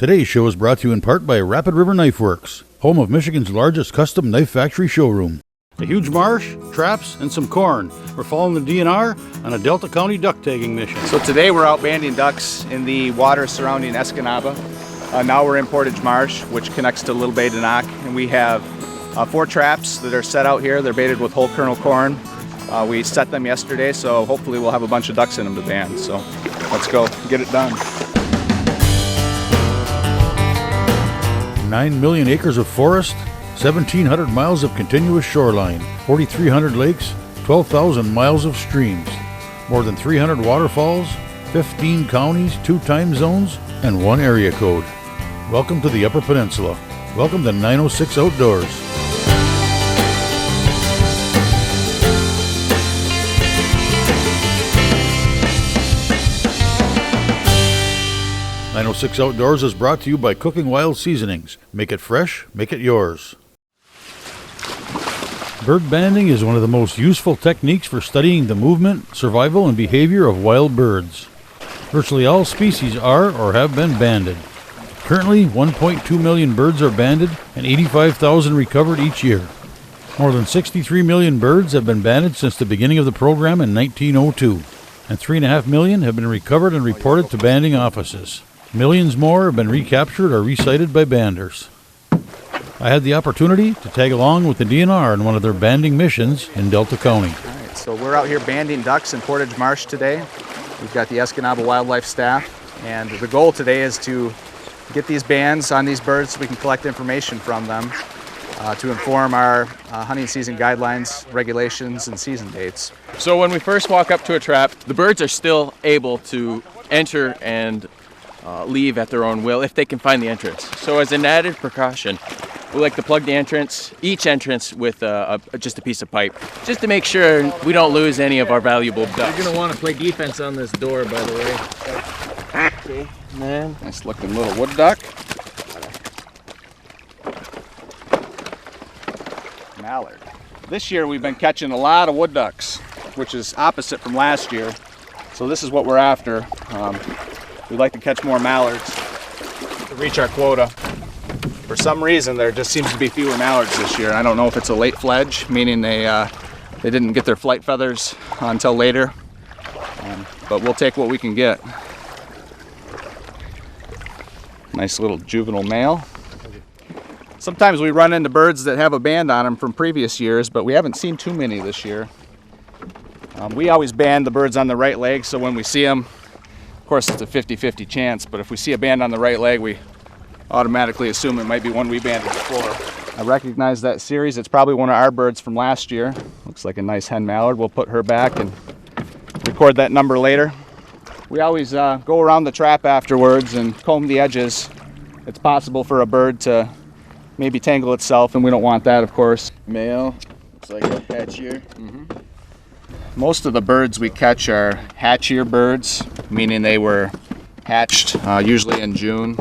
Today's show is brought to you in part by Rapid River Knife Works, home of Michigan's largest custom knife factory showroom. A huge marsh, traps, and some corn. We're following the DNR on a Delta County duck tagging mission. So today we're out banding ducks in the water surrounding Escanaba. Now we're in Portage Marsh, which connects to Little MI DNR, and we have 4 traps that are set out here. They're baited with whole kernel corn. We set them yesterday, so hopefully we'll have a bunch of ducks in them to band. So let's go get it done. 9 million acres of forest, 1,700 miles of continuous shoreline, 4,300 lakes, 12,000 miles of streams, more than 300 waterfalls, 15 counties, 2 time zones, and 1 area code. Welcome to the Upper Peninsula. Welcome to 906 Outdoors. .906 Outdoors is brought to you by Cooking Wild Seasonings. Make it fresh, make it yours. Bird banding is one of the most useful techniques for studying the movement, survival, and behavior of wild birds. Virtually all species are or have been banded. Currently, 1.2 million birds are banded and 85,000 recovered each year. More than 63 million birds have been banded since the beginning of the program in 1902, and 3.5 million have been recovered and reported to banding offices. Millions more have been recaptured or resighted by banders. I had the opportunity to tag along with the DNR on one of their banding missions in Delta County. All right, so we're out here banding ducks in Portage Marsh today. We've got the Escanaba Wildlife staff, and the goal today is to get these bands on these birds so we can collect information from them to inform our hunting season guidelines, regulations, and season dates. So when we first walk up to a trap, the birds are still able to enter and leave at their own will if they can find the entrance. So as an added precaution, we like to plug the entrance, each entrance with just a piece of pipe, just to make sure we don't lose any of our valuable ducks. You're gonna want to play defense on this door, by the way. Okay, man. Nice looking little wood duck. Mallard. This year we've been catching a lot of wood ducks, which is opposite from last year. So this is what we're after. We'd like to catch more mallards to reach our quota. For some reason, there just seems to be fewer mallards this year. I don't know if it's a late fledge, meaning they didn't get their flight feathers until later, but we'll take what we can get. Nice little juvenile male. Sometimes we run into birds that have a band on them from previous years, but we haven't seen too many this year. We always band the birds on the right leg, so when we see them, of course it's a 50-50 chance, but if we see a band on the right leg, we automatically assume it might be one we banded before. I recognize that series. It's probably one of our birds from last year. Looks like a nice hen mallard. We'll put her back and record that number later. We always go around the trap afterwards and comb the edges. It's possible for a bird to maybe tangle itself, and we don't want that, of course. Male, looks like a hatchier. Most of the birds we catch are hatchier birds, meaning they were hatched usually in June.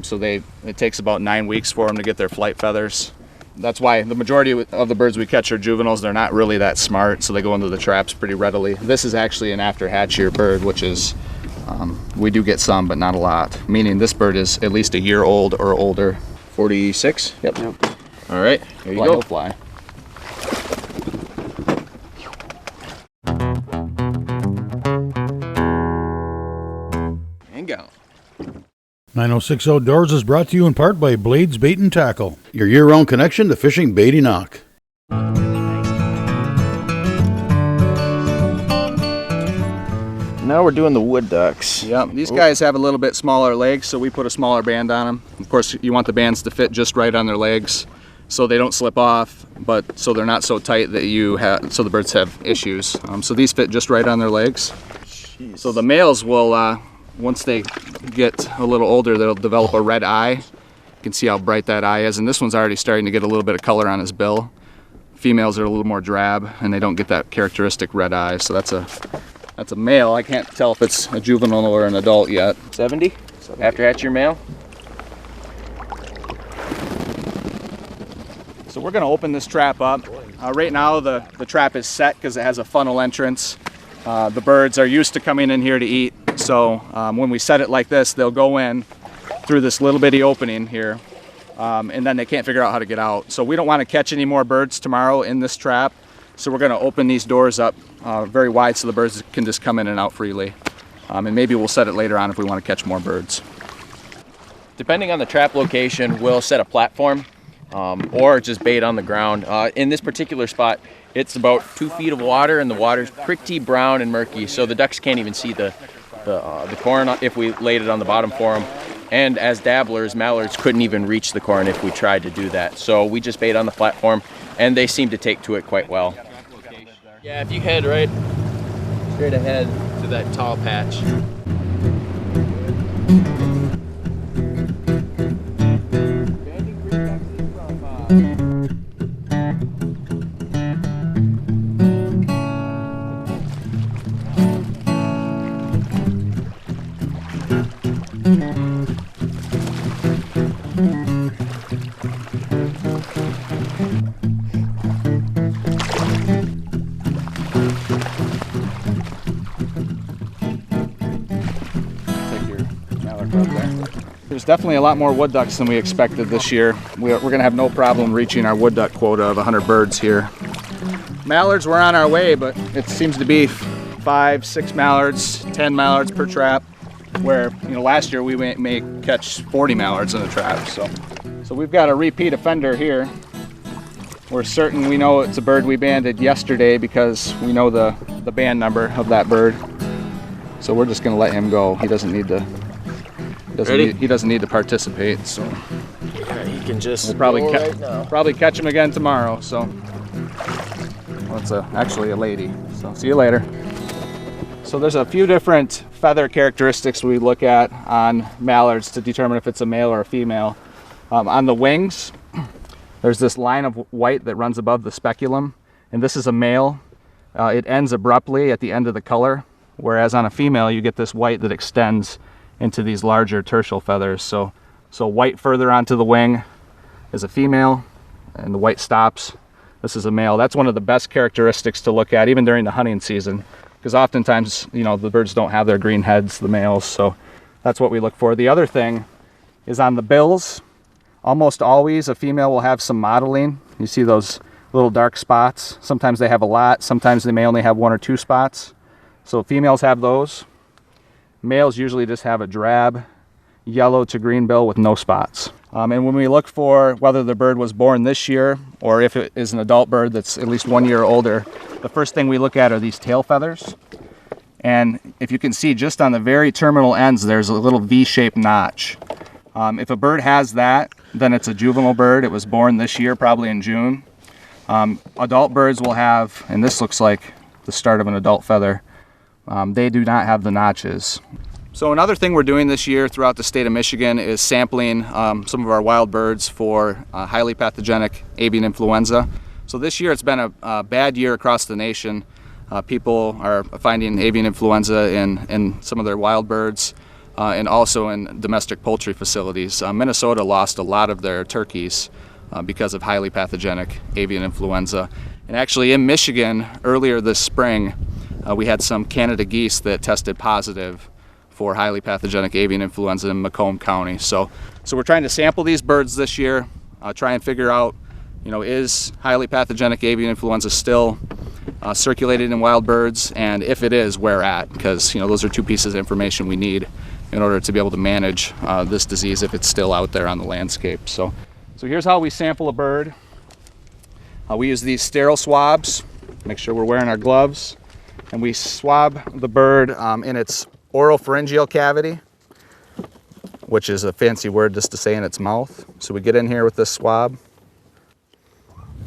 So it takes about 9 weeks for them to get their flight feathers. That's why the majority of the birds we catch are juveniles. They're not really that smart, so they go into the traps pretty readily. This is actually an after hatchier bird, which is, we do get some, but not a lot. Meaning this bird is at least a year old or older. 46? Yep. All right, here you Fly, go. he'll fly. And go. 906 Outdoors is brought to you in part by Blades Bait and Tackle, your year-round connection to fishing bait and knock. Now we're doing the wood ducks. Yep, these guys have a little bit smaller legs, so we put a smaller band on them. Of course, you want the bands to fit just right on their legs so they don't slip off, but so they're not so tight that so the birds have issues. So these fit just right on their legs. Jeez. So the males will, once they get a little older, they'll develop a red eye. You can see how bright that eye is, and this one's already starting to get a little bit of color on his bill. Females are a little more drab, and they don't get that characteristic red eye, so that's a male. I can't tell if it's a juvenile or an adult yet. 70? After hatchier male? So we're gonna open this trap up. Right now the trap is set because it has a funnel entrance. The birds are used to coming in here to eat, so when we set it like this, they'll go in, through this little bitty opening here, and then they can't figure out how to get out. So we don't want to catch any more birds tomorrow in this trap, so we're going to open these doors up very wide so the birds can just come in and out freely. And maybe we'll set it later on if we want to catch more birds. Depending on the trap location, we'll set a platform or just bait on the ground. In this particular spot, it's about 2 feet of water, and the water's pretty brown and murky, so the ducks can't even see the corn if we laid it on the bottom for them. And as dabblers, mallards couldn't even reach the corn if we tried to do that. So we just bait on the platform, and they seem to take to it quite well. Yeah, if you head right straight ahead to that tall patch. There's definitely a lot more wood ducks than we expected this year. We're going to have no problem reaching our wood duck quota of 100 birds here. Mallards were on our way, but it seems to be 5, 6 mallards, 10 mallards per trap, where last year we may catch 40 mallards in a trap. So we've got a repeat offender here. We're certain we know it's a bird we banded yesterday because we know the band number of that bird. So we're just going to let him go. He doesn't need to. He doesn't need to participate, so Yeah, he can just we'll probably right probably catch him again tomorrow. So well, it's actually a lady. So see you later. So there's a few different feather characteristics we look at on mallards to determine if it's a male or a female. On the wings, there's this line of white that runs above the speculum, and this is a male. It ends abruptly at the end of the color, whereas on a female you get this white that extends into these larger tertial feathers. So white further onto the wing is a female, and the white stops. This is a male. That's one of the best characteristics to look at, even during the hunting season, because oftentimes, the birds don't have their green heads, the males, so that's what we look for. The other thing is on the bills. Almost always a female will have some mottling. You see those little dark spots. Sometimes they have a lot, sometimes they may only have 1 or 2 spots. So females have those. Males usually just have a drab yellow to green bill with no spots. And when we look for whether the bird was born this year or if it is an adult bird that's at least 1 year older, the first thing we look at are these tail feathers. And if you can see just on the very terminal ends, there's a little V-shaped notch. If a bird has that, then it's a juvenile bird. It was born this year, probably in June. Adult birds will have, and this looks like the start of an adult feather, they do not have the notches. So another thing we're doing this year throughout the state of Michigan is sampling some of our wild birds for highly pathogenic avian influenza. So this year it's been a bad year across the nation. People are finding avian influenza in some of their wild birds and also in domestic poultry facilities. Minnesota lost a lot of their turkeys because of highly pathogenic avian influenza. And actually in Michigan earlier this spring, we had some Canada geese that tested positive for highly pathogenic avian influenza in Macomb County. So we're trying to sample these birds this year, try and figure out, is highly pathogenic avian influenza still circulated in wild birds, and if it is, where at? Because those are 2 pieces of information we need in order to be able to manage this disease if it's still out there on the landscape. So here's how we sample a bird. We use these sterile swabs. Make sure we're wearing our gloves. And we swab the bird in its oropharyngeal cavity, which is a fancy word just to say in its mouth. So we get in here with this swab.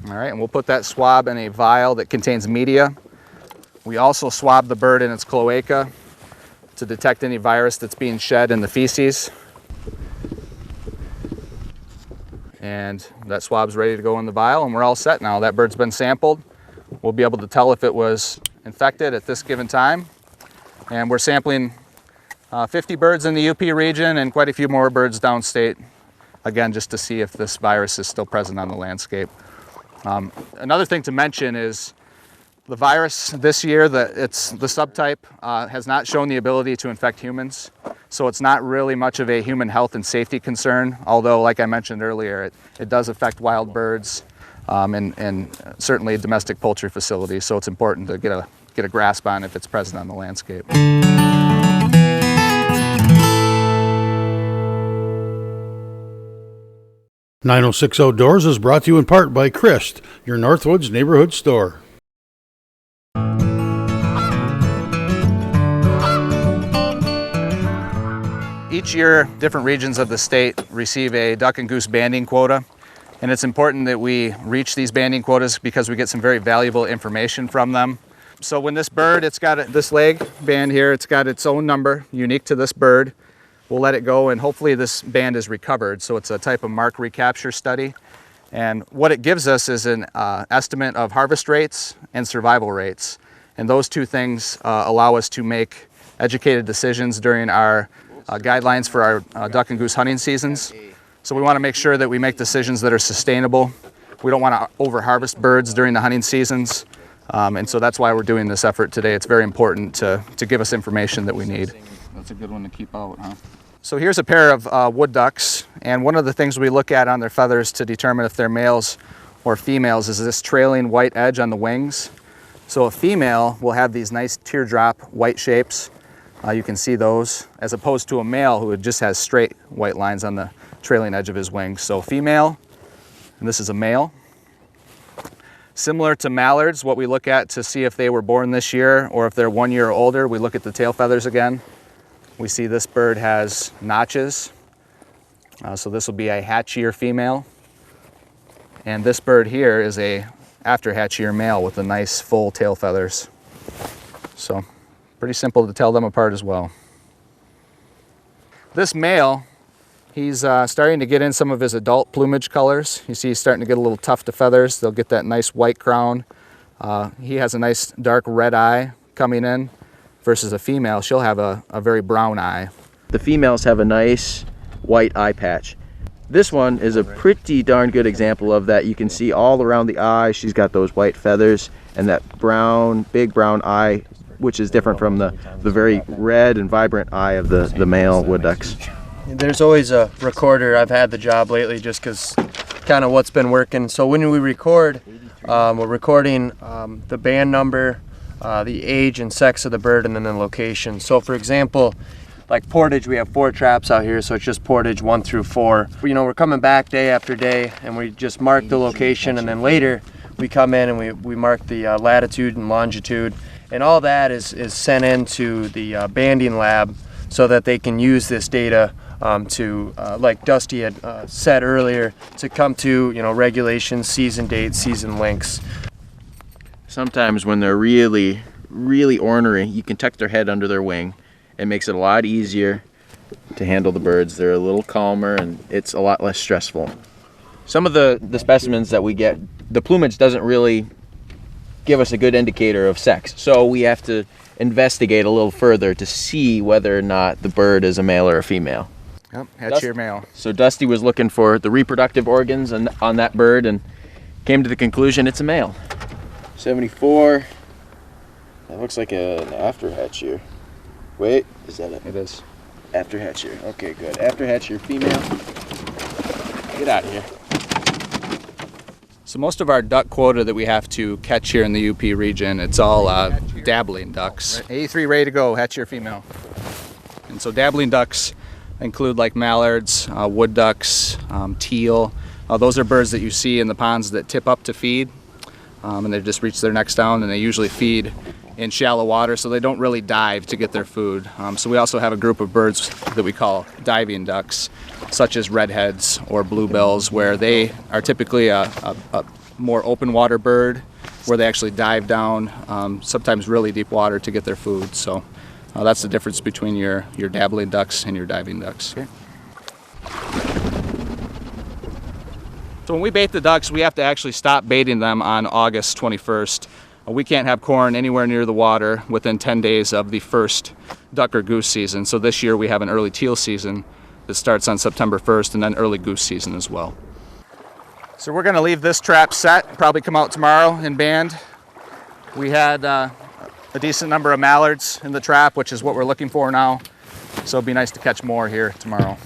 All right, and we'll put that swab in a vial that contains media. We also swab the bird in its cloaca to detect any virus that's being shed in the feces. And that swab's ready to go in the vial, and we're all set now. That bird's been sampled. We'll be able to tell if it was infected at this given time. And we're sampling 50 birds in the UP region and quite a few more birds downstate, again, just to see if this virus is still present on the landscape. Another thing to mention is The virus this year, it's the subtype, has not shown the ability to infect humans. So it's not really much of a human health and safety concern, although like I mentioned earlier, it does affect wild birds and certainly domestic poultry facilities. So it's important to get a grasp on if it's present on the landscape. 906 Outdoors is brought to you in part by Christ, your Northwoods neighborhood store. Each year, different regions of the state receive a duck and goose banding quota, and it's important that we reach these banding quotas because we get some very valuable information from them. So when this bird, it's got this leg band here, it's got its own number, unique to this bird. We'll let it go, and hopefully this band is recovered. So it's a type of mark recapture study. And what it gives us is an estimate of harvest rates and survival rates. And those two things allow us to make educated decisions during our guidelines for our duck and goose hunting seasons. So we want to make sure that we make decisions that are sustainable. We don't want to over-harvest birds during the hunting seasons. And so that's why we're doing this effort today. It's very important to give us information that we need. That's a good one to keep out, huh? So here's a pair of wood ducks, and one of the things we look at on their feathers to determine if they're males or females is this trailing white edge on the wings. So a female will have these nice teardrop white shapes. You can see those, as opposed to a male who just has straight white lines on the trailing edge of his wings. So female, and this is a male. Similar to mallards, what we look at to see if they were born this year or if they're 1 year or older, we look at the tail feathers again. We see this bird has notches, so this will be a hatch year female. And this bird here is a after hatch year male with the nice full tail feathers. So pretty simple to tell them apart as well. This male, he's starting to get in some of his adult plumage colors. You see he's starting to get a little tuft of feathers. They'll get that nice white crown. He has a nice dark red eye coming in, versus a female, she'll have a very brown eye. The females have a nice white eye patch. This one is a pretty darn good example of that. You can see all around the eye, she's got those white feathers and that brown, big brown eye, which is different from the very red and vibrant eye of the male wood ducks. There's always a recorder. I've had the job lately just because kind of what's been working. So when we record, we're recording the band number, the age and sex of the bird, and then the location. So for example, like portage, we have 4 traps out here, so it's just portage 1 through 4. You know, we're coming back day after day, and we just mark the location, and then later we come in and we mark the latitude and longitude, and all that is sent into the banding lab so that they can use this data to, like Dusty had said earlier, to come to, you know, regulations, season dates, season lengths. Sometimes when they're really, really ornery, you can tuck their head under their wing. It makes it a lot easier to handle the birds. They're a little calmer and it's a lot less stressful. Some of the specimens that we get, the plumage doesn't really give us a good indicator of sex. So we have to investigate a little further to see whether or not the bird is a male or a female. Yep, hatch year male. So Dusty was looking for the reproductive organs on that bird and came to the conclusion it's a male. 74. That looks like an after hatch year. Wait, is that it? It is. After hatch year. Okay, good. After hatch year female. Get out of here. So most of our duck quota that we have to catch here in the UP region, it's all dabbling ducks. 83 ready to go, hatch year female. And so dabbling ducks include like mallards, wood ducks, teal. Those are birds that you see in the ponds that tip up to feed. And they just reach their necks down, and they usually feed in shallow water, so they don't really dive to get their food. So we also have a group of birds that we call diving ducks, such as redheads or bluebells, where they are typically a more open water bird, where they actually dive down, sometimes really deep water to get their food. So that's the difference between your dabbling ducks and your diving ducks. Okay. So when we bait the ducks, we have to actually stop baiting them on August 21st. We can't have corn anywhere near the water within 10 days of the first duck or goose season. So this year we have an early teal season that starts on September 1st, and then early goose season as well. So we're going to leave this trap set, probably come out tomorrow and band. We had a decent number of mallards in the trap, which is what we're looking for now. So it'd be nice to catch more here tomorrow.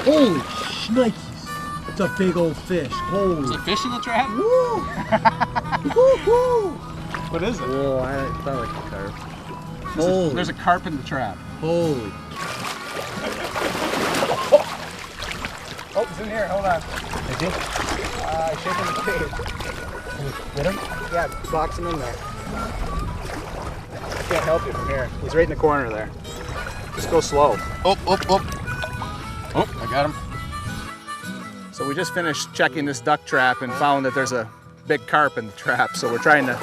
Holy shnikes! It's a big old fish. Holy. Is there fish in the trap? Woo! Woo-hoo! What is it? Whoa, I felt like a carp. Holy. There's a carp in the trap. Holy. Oh, it's in here. Hold on. Is he? Shaking the cage. Get him? Yeah, box him in there. I can't help you from here. He's right in the corner there. Just go slow. Oh, I got him. So we just finished checking this duck trap and found that there's a big carp in the trap. So we're trying to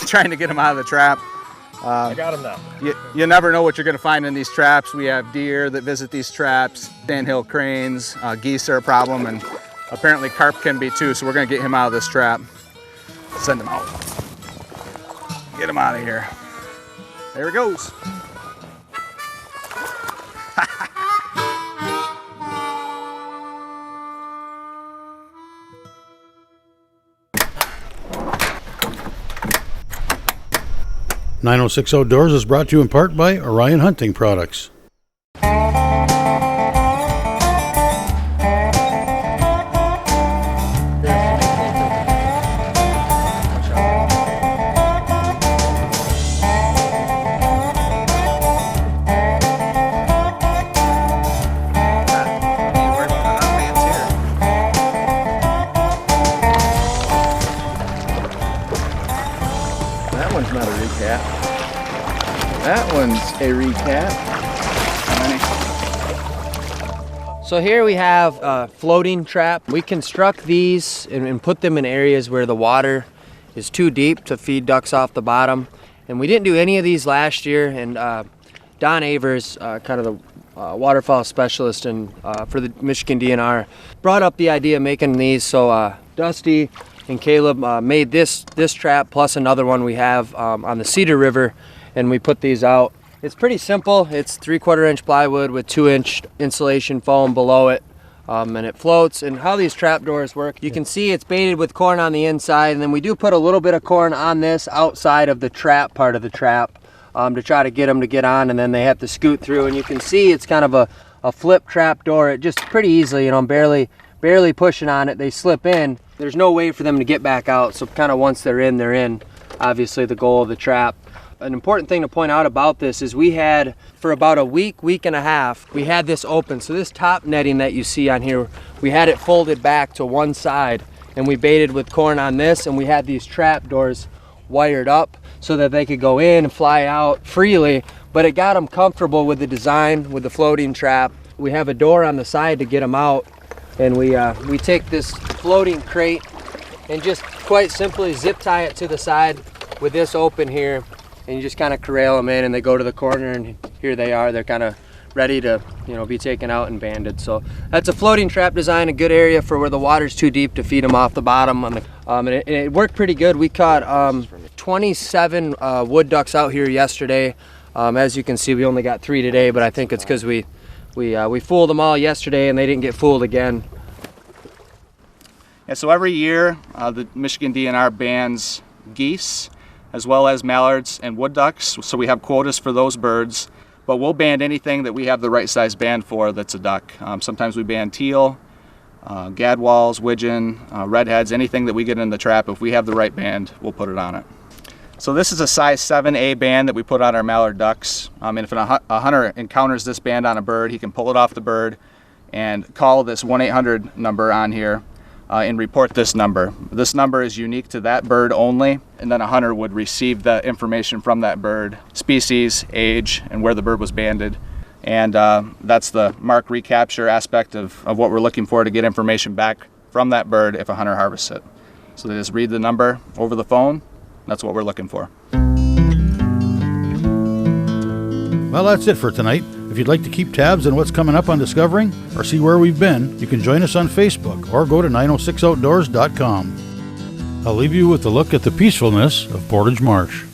trying to get him out of the trap. I got him now. You never know what you're going to find in these traps. We have deer that visit these traps, sandhill cranes, geese are a problem, and apparently carp can be too. So we're going to get him out of this trap. Send him out. Get him out of here. There he goes. .906 Outdoors is brought to you in part by Orion Hunting Products. That one's not a recap. That one's a recap. So here we have a floating trap. We construct these and put them in areas where the water is too deep to feed ducks off the bottom. And we didn't do any of these last year. And Don Avers, kind of the waterfowl specialist for the Michigan DNR, brought up the idea of making these. So Dusty and Caleb made this trap plus another one we have on the Cedar River, and we put these out. It's pretty simple. It's 3/4 inch plywood with 2-inch insulation foam below it, and it floats. And how these trap doors work, you can see it's baited with corn on the inside, and then we do put a little bit of corn on this outside of the trap part of the trap to try to get them to get on, and then they have to scoot through. And you can see it's kind of a flip trap door. It just pretty easily, you know, barely pushing on it, they slip in. There's no way for them to get back out, so kind of once they're in, obviously the goal of the trap. An important thing to point out about this is we had, for about a week and a half, we had this open. So this top netting that you see on here, we had it folded back to one side, and we baited with corn on this, and we had these trap doors wired up so that they could go in and fly out freely, but it got them comfortable with the design, with the floating trap. We have a door on the side to get them out, and we take this floating crate and just quite simply zip tie it to the side with this open here, and you just kind of corral them in, and they go to the corner, and here they are. They're kind of ready to, you know, be taken out and banded. So that's a floating trap design, a good area for where the water's too deep to feed them off the bottom. And it worked pretty good. We caught 27 wood ducks out here yesterday. As you can see, we only got 3 today, but I think it's because we fooled them all yesterday and they didn't get fooled again. Yeah, so every year the Michigan DNR bans geese as well as mallards and wood ducks, so we have quotas for those birds, but we'll ban anything that we have the right size band for that's a duck. Sometimes we ban teal, gadwalls, widgeon, redheads, anything that we get in the trap. If we have the right band, we'll put it on it. So this is a size 7A band that we put on our mallard ducks. And if a hunter encounters this band on a bird, he can pull it off the bird and call this 1-800 number on here and report this number. This number is unique to that bird only, and then a hunter would receive the information from that bird, species, age, and where the bird was banded. And that's the mark recapture aspect of what we're looking for to get information back from that bird if a hunter harvests it. So they just read the number over the phone. That's what we're looking for. Well, that's it for tonight. If you'd like to keep tabs on what's coming up on Discovering or see where we've been, you can join us on Facebook or go to 906outdoors.com. I'll leave you with a look at the peacefulness of Portage Marsh.